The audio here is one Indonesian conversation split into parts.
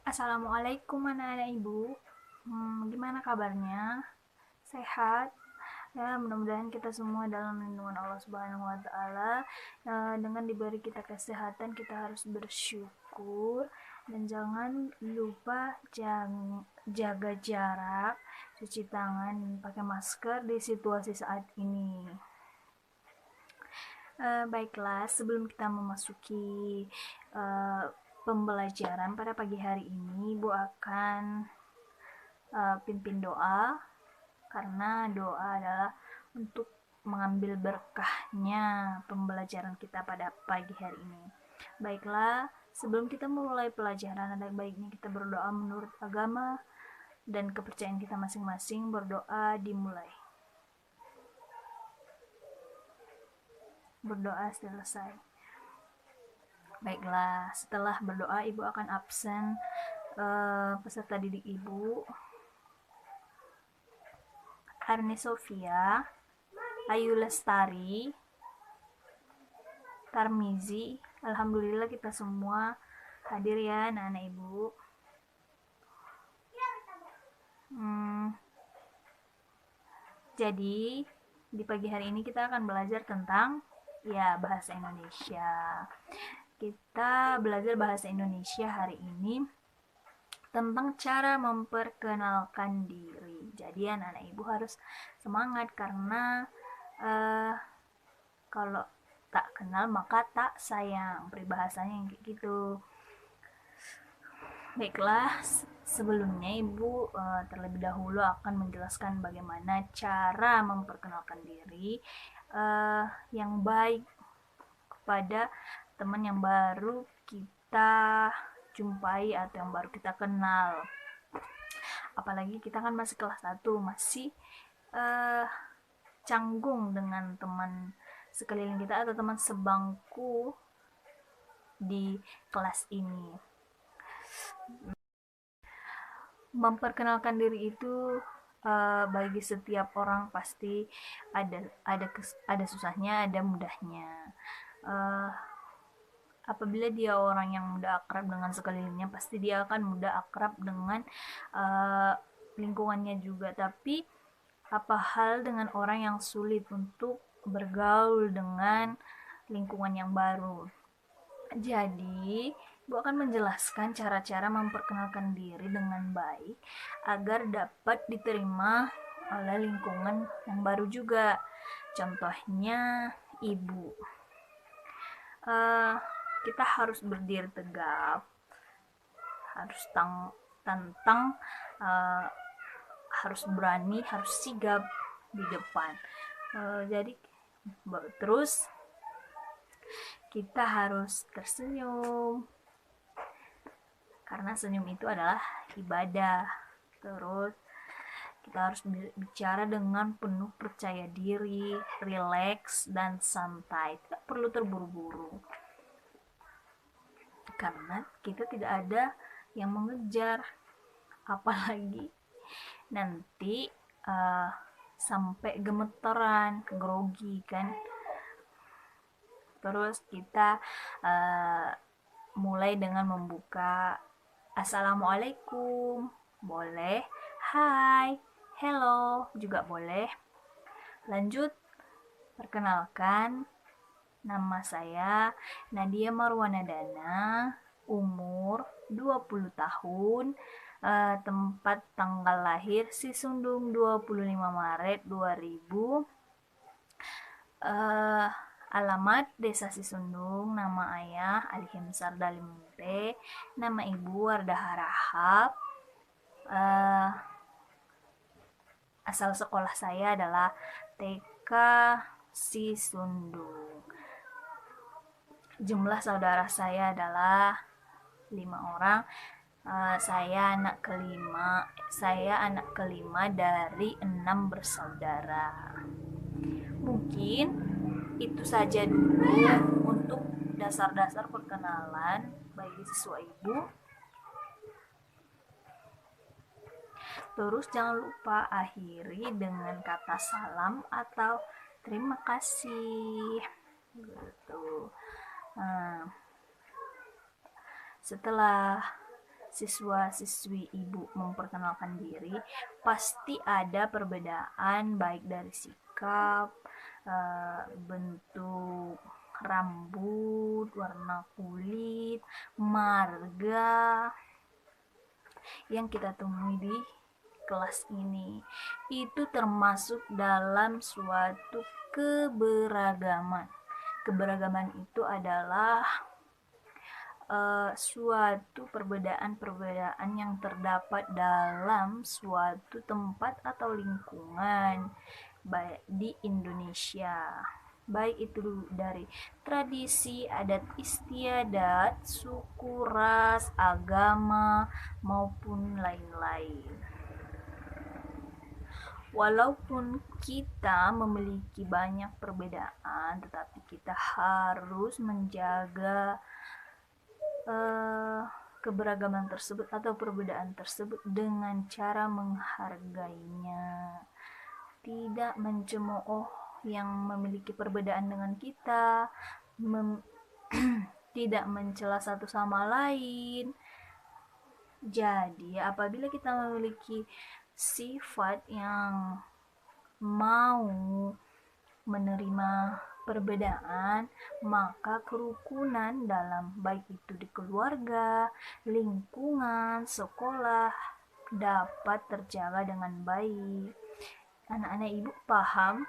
Assalamualaikum anak-anak ibu. Gimana kabarnya? Sehat? Ya, mudah-mudahan kita semua dalam lindungan Allah Subhanahu wa taala. Dengan diberi kita kesehatan, kita harus bersyukur dan jangan lupa jaga jarak, cuci tangan, pakai masker di situasi saat ini. Baiklah, sebelum kita memasuki uh, pembelajaran pada pagi hari ini, Ibu akan pimpin doa, karena doa adalah untuk mengambil berkahnya pembelajaran kita pada pagi hari ini. Baiklah, sebelum kita memulai pelajaran, ada baiknya kita berdoa menurut agama dan kepercayaan kita masing-masing. Berdoa dimulai. Berdoa selesai. Baiklah, setelah berdoa ibu akan absen peserta didik ibu Arni Sofia, Ayu Lestari, Tarmizi. Alhamdulillah kita semua hadir ya anak-anak ibu. Jadi di pagi hari ini kita akan belajar tentang bahasa Indonesia. Kita belajar bahasa Indonesia hari ini tentang cara memperkenalkan diri. Jadi anak-anak ibu harus semangat karena kalau tak kenal maka tak sayang, peribahasanya yang kayak gitu. Baiklah, sebelumnya ibu terlebih dahulu akan menjelaskan bagaimana cara memperkenalkan diri yang baik kepada teman yang baru kita jumpai atau yang baru kita kenal. Apalagi kita kan masih kelas 1, masih canggung dengan teman sekeliling kita atau teman sebangku di kelas ini. Memperkenalkan diri itu bagi setiap orang pasti ada susahnya, ada mudahnya. Apabila dia orang yang mudah akrab dengan sekelilingnya, pasti dia akan mudah akrab dengan lingkungannya juga. Tapi apa hal dengan orang yang sulit untuk bergaul dengan lingkungan yang baru? Jadi, Ibu akan menjelaskan cara-cara memperkenalkan diri dengan baik agar dapat diterima oleh lingkungan yang baru juga. Contohnya, Ibu. Kita harus berdiri tegap, harus tantang, harus berani, harus sigap di depan. Jadi terus kita harus tersenyum karena senyum itu adalah ibadah. Terus kita harus bicara dengan penuh percaya diri, rileks dan santai, tidak perlu terburu-buru karena kita tidak ada yang mengejar, apalagi nanti sampai gemeteran, grogi kan. Terus kita mulai dengan membuka Assalamualaikum, boleh, hai, hello juga boleh. Lanjut, perkenalkan, nama saya Nadia Marwanadana, umur 20 tahun, tempat tanggal lahir Sisundung 25 Maret 2000, alamat Desa Sisundung, nama ayah Ali Himsar Dalimute, nama ibu Wardah Harahap, asal sekolah saya adalah TK Sisundung. Jumlah saudara saya adalah 5 orang. Saya anak kelima dari 6 bersaudara. Mungkin itu saja dulu untuk dasar-dasar perkenalan bagi siswa ibu. Terus jangan lupa akhiri dengan kata salam atau terima kasih gitu. Setelah siswa-siswi ibu memperkenalkan diri, pasti ada perbedaan baik dari sikap, bentuk rambut, warna kulit, marga yang kita temui di kelas ini. Itu termasuk dalam suatu keberagaman. Keberagaman itu adalah suatu perbedaan-perbedaan yang terdapat dalam suatu tempat atau lingkungan baik di Indonesia, baik itu dari tradisi, adat istiadat, suku, ras, agama, maupun lain-lain. Walaupun kita memiliki banyak perbedaan, tetapi kita harus menjaga keberagaman tersebut atau perbedaan tersebut dengan cara menghargainya, tidak mencemooh yang memiliki perbedaan dengan kita, tidak mencela satu sama lain. Jadi apabila kita memiliki sifat yang mau menerima perbedaan, maka kerukunan dalam baik itu di keluarga, lingkungan, sekolah dapat terjaga dengan baik. Anak-anak ibu paham?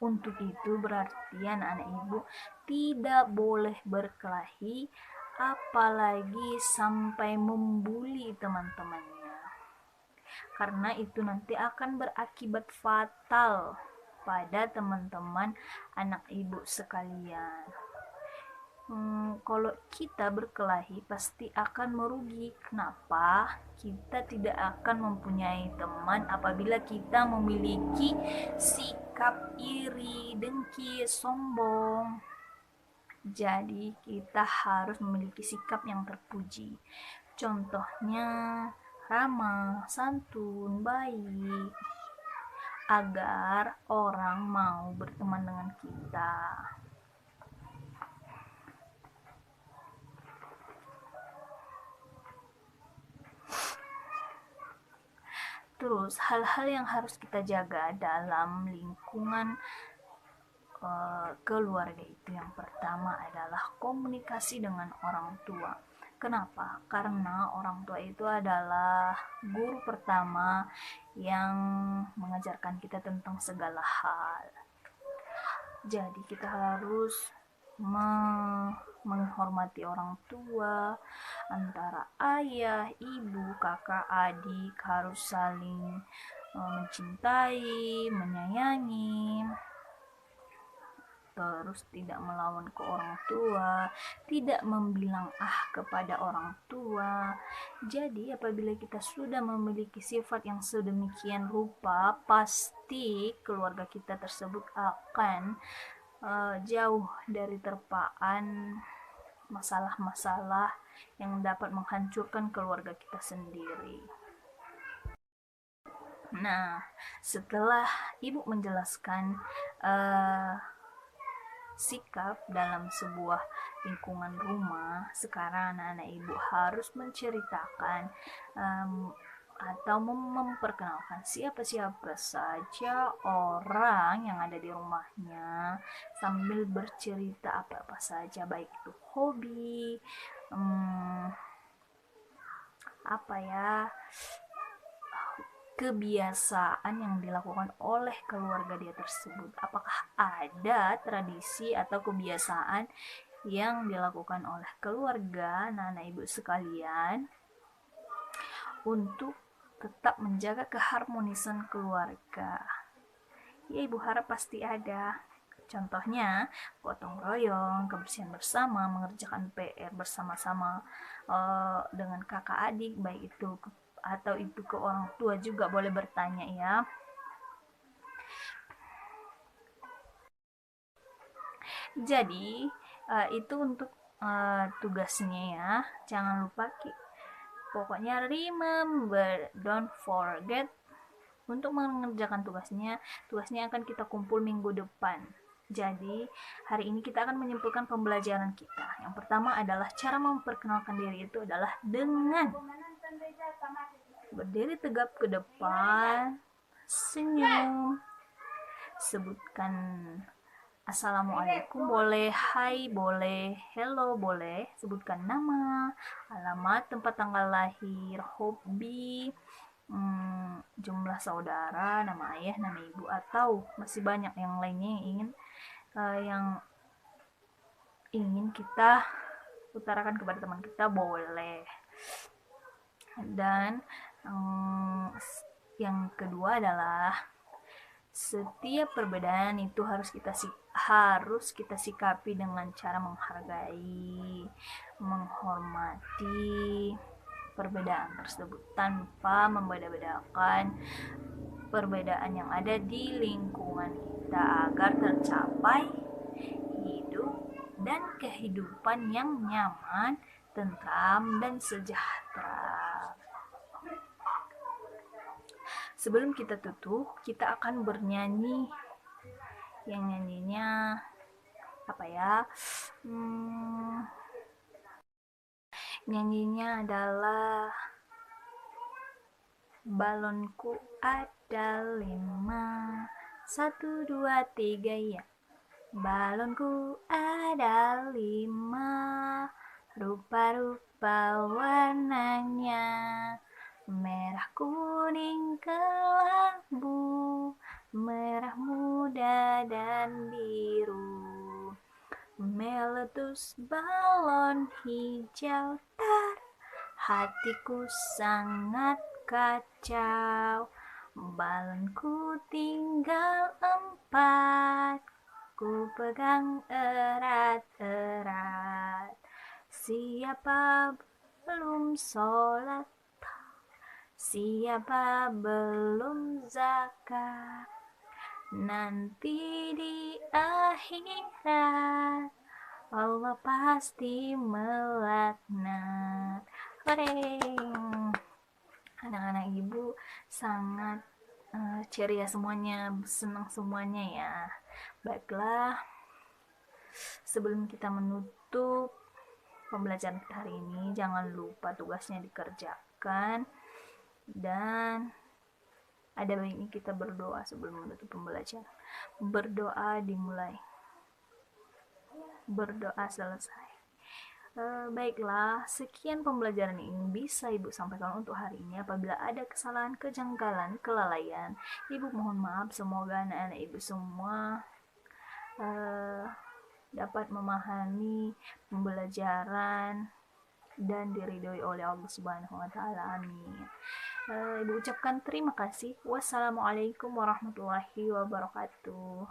Untuk itu berarti anak-anak ibu tidak boleh berkelahi, apalagi sampai membuli teman-temannya, karena itu nanti akan berakibat fatal pada teman-teman anak ibu sekalian. Kalau kita berkelahi pasti akan merugi. Kenapa? Kita tidak akan mempunyai teman apabila kita memiliki sikap iri, dengki, sombong. Jadi kita harus memiliki sikap yang terpuji. Contohnya ramah, santun, baik, agar orang mau berteman dengan kita. Terus hal-hal yang harus kita jaga dalam lingkungan keluarga itu, yang pertama adalah komunikasi dengan orang tua. Kenapa? Karena orang tua itu adalah guru pertama yang mengajarkan kita tentang segala hal. Jadi kita harus menghormati orang tua, antara ayah, ibu, kakak, adik harus saling mencintai, menyayangi, terus tidak melawan ke orang tua, tidak membilang kepada orang tua. Jadi apabila kita sudah memiliki sifat yang sedemikian rupa, pasti keluarga kita tersebut akan jauh dari terpaan masalah-masalah yang dapat menghancurkan keluarga kita sendiri. Nah, setelah ibu menjelaskan sikap dalam sebuah lingkungan rumah, sekarang anak-anak ibu harus menceritakan atau memperkenalkan siapa-siapa saja orang yang ada di rumahnya, sambil bercerita apa-apa saja, baik itu hobi, kebiasaan yang dilakukan oleh keluarga dia tersebut. Apakah ada tradisi atau kebiasaan yang dilakukan oleh keluarga anak-anak ibu sekalian untuk tetap menjaga keharmonisan keluarga? Ya, ibu harap pasti ada. Contohnya gotong royong, kebersihan bersama, mengerjakan PR bersama-sama dengan kakak adik, baik itu atau itu ke orang tua juga boleh bertanya ya. Jadi itu untuk tugasnya ya. Jangan lupa, pokoknya remember, don't forget untuk mengerjakan tugasnya. Tugasnya akan kita kumpul minggu depan. Jadi, hari ini kita akan menyimpulkan pembelajaran kita. Yang pertama adalah cara memperkenalkan diri itu adalah dengan berdiri tegap ke depan, senyum, sebutkan assalamualaikum boleh, hai boleh, hello boleh, sebutkan nama, alamat, tempat tanggal lahir, hobi, jumlah saudara, nama ayah, nama ibu, atau masih banyak yang lainnya yang ingin kita utarakan kepada teman kita, boleh. Dan yang kedua adalah setiap perbedaan itu harus kita sikapi dengan cara menghargai, menghormati perbedaan tersebut tanpa membeda-bedakan perbedaan yang ada di lingkungan kita agar tercapai hidup dan kehidupan yang nyaman, tentram, dan sejahtera. Sebelum kita tutup, kita akan bernyanyi. Yang nyanyinya apa ya? Nyanyinya adalah balonku ada 5, 1, 2, 3 ya. Balonku ada 5, rupa-rupa warnanya, merah, kuning, kelabu, merah muda, dan biru. Meletus balon hijau tar, hatiku sangat kacau. Balonku tinggal 4, ku pegang erat-erat. Siapa belum sholat? Siapa belum zakat? Nanti di akhirat Allah pasti melaknat. Anak-anak ibu sangat ceria semuanya, senang semuanya ya. Baiklah, sebelum kita menutup pembelajaran kita hari ini, jangan lupa tugasnya dikerjakan. Dan ada baiknya kita berdoa sebelum menutup pembelajaran. Berdoa dimulai, berdoa selesai. Baiklah, sekian pembelajaran ini bisa Ibu sampaikan untuk hari ini. Apabila ada kesalahan, kejanggalan, kelalaian, Ibu mohon maaf. Semoga anak-anak Ibu semua dapat memahami pembelajaran dan diridhoi oleh Allah Subhanahu wa taala. Amin. Ibu ucapkan terima kasih. Wassalamualaikum warahmatullahi wabarakatuh.